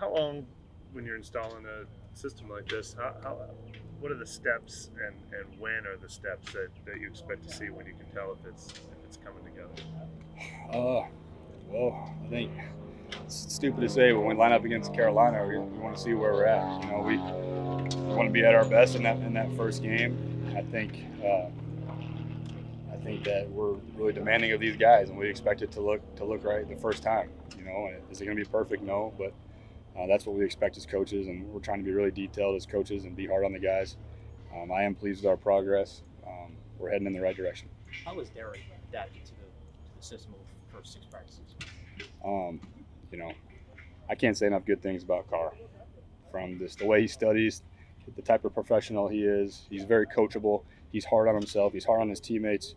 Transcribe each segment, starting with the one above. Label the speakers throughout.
Speaker 1: how long, when you're installing a system like this, what are the steps and when are the steps that you expect to see when you can tell if it's coming together?
Speaker 2: Uh, well, I think it's stupid to say, but when we line up against Carolina, we want to see where we're at. We want to be at our best in that first game. I think I think that we're really demanding of these guys, and we expect it to look right the first time. And is it going to be perfect? No, but that's what we expect as coaches, and we're trying to be really detailed as coaches and be hard on the guys. I am pleased with our progress. We're heading in the right direction.
Speaker 3: How was Derek adapted to the system of the first 6 practices?
Speaker 2: Um, you know, I can't say enough good things about Carr. From the way he studies, the type of professional he is, he's very coachable. He's hard on himself. He's hard on his teammates.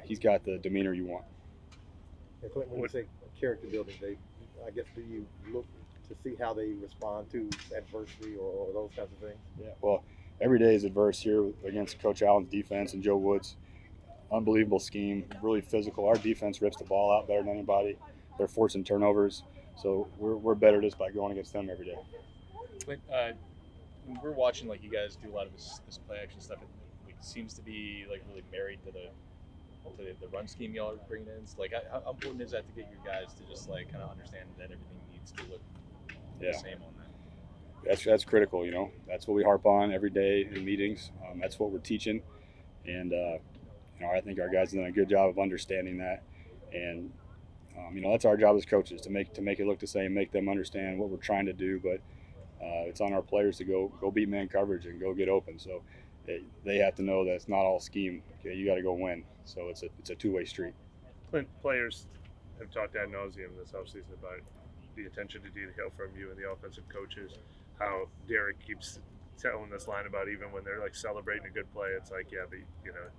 Speaker 2: He's got the demeanor you want.
Speaker 4: And Klint, when you say character building, I guess, do you look to see how they respond to adversity or those kinds of things?
Speaker 2: Yeah. Well, every day is adverse here against Coach Allen's defense and Joe Woods. Unbelievable scheme, really physical. Our defense rips the ball out better than anybody. They're forcing turnovers, so we're better just by going against them every day.
Speaker 5: But when we're watching, like, you guys do a lot of this play action stuff, it seems to be like really married to the run scheme y'all are bringing in. So, like, how important is that to get your guys to just like kind of understand that everything needs to look the same on that?
Speaker 2: That's critical. That's what we harp on every day in meetings. That's what we're teaching, and I think our guys have done a good job of understanding that. And that's our job as coaches to make it look the same, make them understand what we're trying to do. But it's on our players to go beat man coverage and go get open. So they have to know that it's not all scheme. Okay, you got to go win. So it's a two-way street.
Speaker 1: Klint, players have talked ad nauseum this offseason about the attention to detail from you and the offensive coaches. How Derek keeps telling this line about even when they're like celebrating a good play, it's like, yeah, but it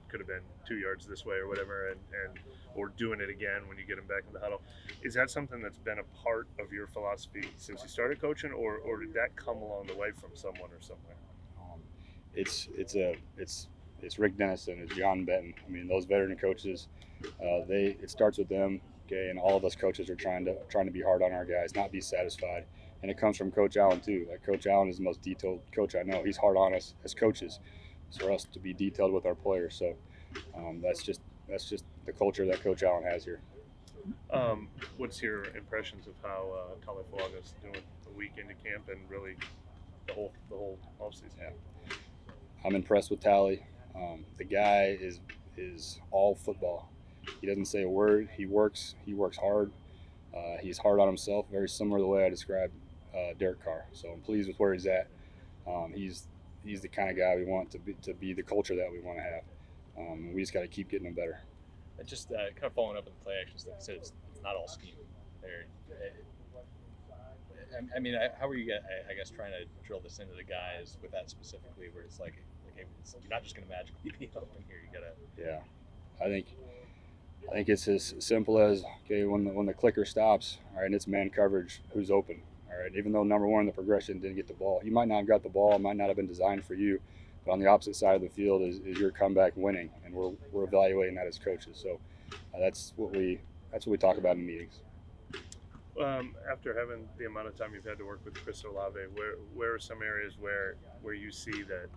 Speaker 1: could have been 2 yards this way or whatever, and or doing it again when you get them back in the huddle. Is that something that's been a part of your philosophy since you started coaching, or did that come along the way from someone or somewhere?
Speaker 2: It's Rick Dennison, it's John Benton. I mean, those veteran coaches, it starts with them. Okay, and all of us coaches are trying to be hard on our guys, not be satisfied. And it comes from Coach Allen too. Like, Coach Allen is the most detailed coach I know. He's hard on us as coaches, so for us to be detailed with our players. So that's just the culture that Coach Allen has here.
Speaker 1: What's your impressions of how Califauaga's doing a week into camp and really the whole offseason?
Speaker 2: Yeah, I'm impressed with Tally. The guy is all football. He doesn't say a word. He works hard. He's hard on himself, very similar to the way I described Derek Carr. So I'm pleased with where he's at. He's the kind of guy we want to be the culture that we want to have. We just got to keep getting him better.
Speaker 5: Just kind of following up on the play action stuff, you said it's not all scheme. I mean, how are you, I guess, trying to drill this into the guys with that specifically, where it's like, okay, you're not just going to magically be open here. You got to.
Speaker 2: Yeah, I think it's as simple as, okay, when the clicker stops, all right, and it's man coverage, who's open, all right. Even though number one, the progression didn't get the ball, you might not have got the ball, it might not have been designed for you, but on the opposite side of the field is your comeback winning, and we're evaluating that as coaches. So that's what we talk about in meetings.
Speaker 1: After having the amount of time you've had to work with Chris Olave, where are some areas where you see that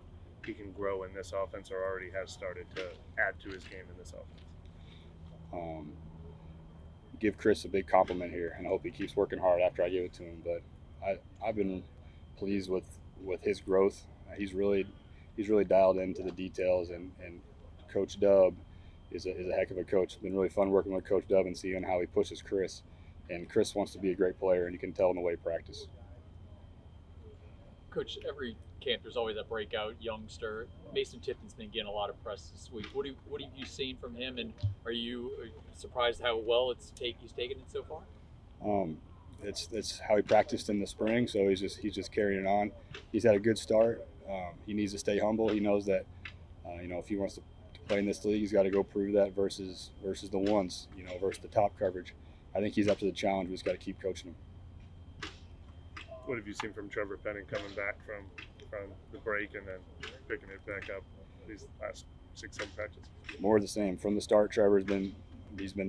Speaker 1: he can grow in this offense, or already has started to add to his game in this offense?
Speaker 2: Give Chris a big compliment here, and I hope he keeps working hard after I give it to him. But I've been pleased with his growth. He's really dialed into the details, and Coach Dub is a heck of a coach. It's been really fun working with Coach Dub and seeing how he pushes Chris. And Chris wants to be a great player, and you can tell in the way he practices.
Speaker 3: Coach, every camp there's always a breakout youngster. Mason Tipton's been getting a lot of press this week. What have you seen from him, and are you surprised how well he's taken it so far?
Speaker 2: It's how he practiced in the spring, so he's just carrying it on. He's had a good start. He needs to stay humble. He knows that if he wants to play in this league, he's got to go prove that versus the ones, versus the top coverage. I think he's up to the challenge. We just got to keep coaching him.
Speaker 1: What have you seen from Trevor Penning coming back from the break and then picking it back up these last 6-7 practices?
Speaker 2: More of the same. From the start, Trevor's been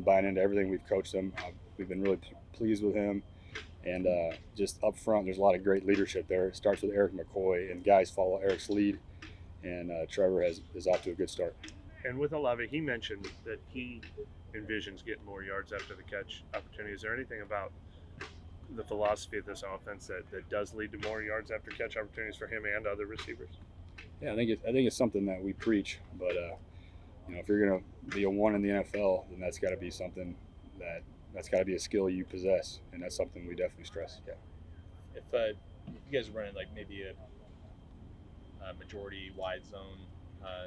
Speaker 2: buying into everything we've coached him. We've been really pleased with him. And just up front, there's a lot of great leadership there. It starts with Eric McCoy, and guys follow Eric's lead. And Trevor is off to a good start.
Speaker 1: And with Olave, he mentioned that he envisions getting more yards after the catch opportunity. Is there anything about the philosophy of this offense that does lead to more yards after catch opportunities for him and other receivers?
Speaker 2: Yeah, I think it's something that we preach. But if you're gonna be a one in the NFL, then that's got to be something that's got to be a skill you possess, and that's something we definitely stress. Yeah.
Speaker 5: If you guys are running like maybe a majority wide zone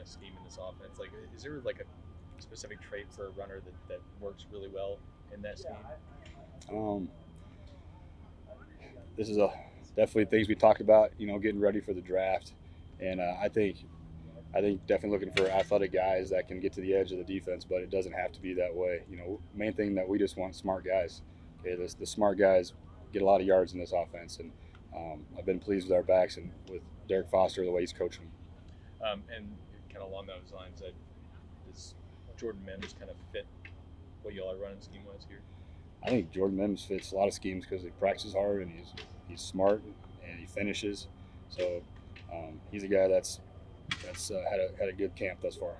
Speaker 5: scheme in this offense, like is there like a specific trait for a runner that works really well in that scheme?
Speaker 2: This is definitely things we talked about, getting ready for the draft, and I think definitely looking for athletic guys that can get to the edge of the defense, but it doesn't have to be that way. Main thing that we just want smart guys. Okay, the smart guys get a lot of yards in this offense, and I've been pleased with our backs and with Derek Foster, the way he's coaching them.
Speaker 5: And kind of along those lines, does Jordan Mims kind of fit what y'all are running scheme-wise here?
Speaker 2: I think Jordan Mims fits a lot of schemes because he practices hard and he's smart and he finishes. So he's a guy that's had a good camp thus far.